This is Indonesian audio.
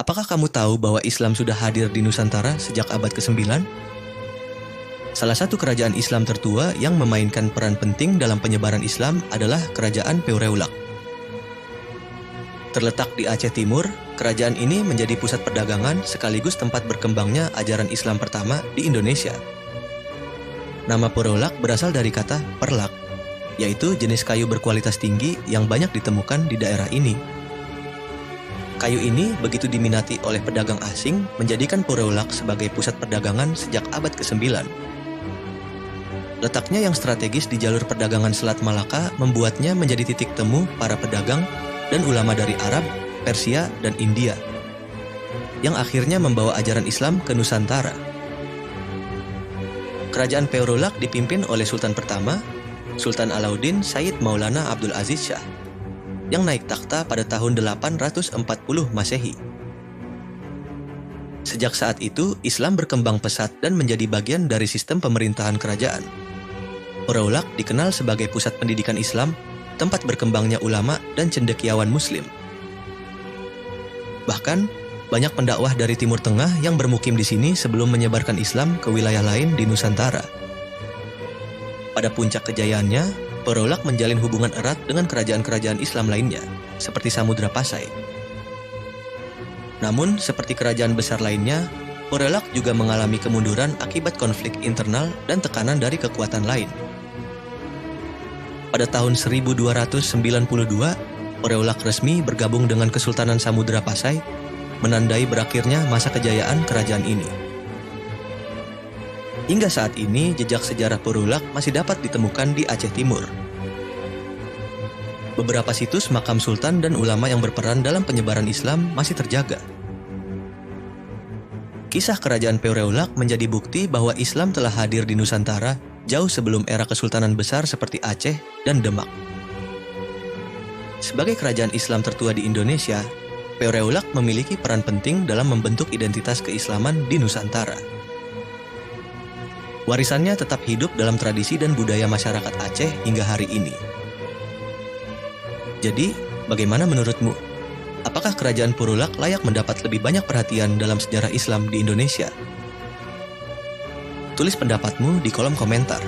Apakah kamu tahu bahwa Islam sudah hadir di Nusantara sejak abad ke-9? Salah satu kerajaan Islam tertua yang memainkan peran penting dalam penyebaran Islam adalah Kerajaan Peureulak. Terletak di Aceh Timur, kerajaan ini menjadi pusat perdagangan sekaligus tempat berkembangnya ajaran Islam pertama di Indonesia. Nama Peureulak berasal dari kata perlak, yaitu jenis kayu berkualitas tinggi yang banyak ditemukan di daerah ini. Kayu ini begitu diminati oleh pedagang asing menjadikan Peureulak sebagai pusat perdagangan sejak abad ke-9. Letaknya yang strategis di jalur perdagangan Selat Malaka membuatnya menjadi titik temu para pedagang dan ulama dari Arab, Persia, dan India, yang akhirnya membawa ajaran Islam ke Nusantara. Kerajaan Peureulak dipimpin oleh Sultan pertama, Sultan Alauddin Sayyid Maulana Abdul Aziz Shah, yang naik takhta pada tahun 840 Masehi. Sejak saat itu, Islam berkembang pesat dan menjadi bagian dari sistem pemerintahan kerajaan. Peureulak dikenal sebagai pusat pendidikan Islam, tempat berkembangnya ulama dan cendekiawan Muslim. Bahkan, banyak pendakwah dari Timur Tengah yang bermukim di sini sebelum menyebarkan Islam ke wilayah lain di Nusantara. Pada puncak kejayaannya, Peureulak menjalin hubungan erat dengan kerajaan-kerajaan Islam lainnya, seperti Samudra Pasai. Namun, seperti kerajaan besar lainnya, Peureulak juga mengalami kemunduran akibat konflik internal dan tekanan dari kekuatan lain. Pada tahun 1292, Peureulak resmi bergabung dengan Kesultanan Samudra Pasai, menandai berakhirnya masa kejayaan kerajaan ini. Hingga saat ini, jejak sejarah Peureulak masih dapat ditemukan di Aceh Timur. Beberapa situs makam sultan dan ulama yang berperan dalam penyebaran Islam masih terjaga. Kisah kerajaan Peureulak menjadi bukti bahwa Islam telah hadir di Nusantara jauh sebelum era kesultanan besar seperti Aceh dan Demak. Sebagai kerajaan Islam tertua di Indonesia, Peureulak memiliki peran penting dalam membentuk identitas keislaman di Nusantara. Warisannya tetap hidup dalam tradisi dan budaya masyarakat Aceh hingga hari ini. Jadi, bagaimana menurutmu? Apakah kerajaan Peureulak layak mendapat lebih banyak perhatian dalam sejarah Islam di Indonesia? Tulis pendapatmu di kolom komentar.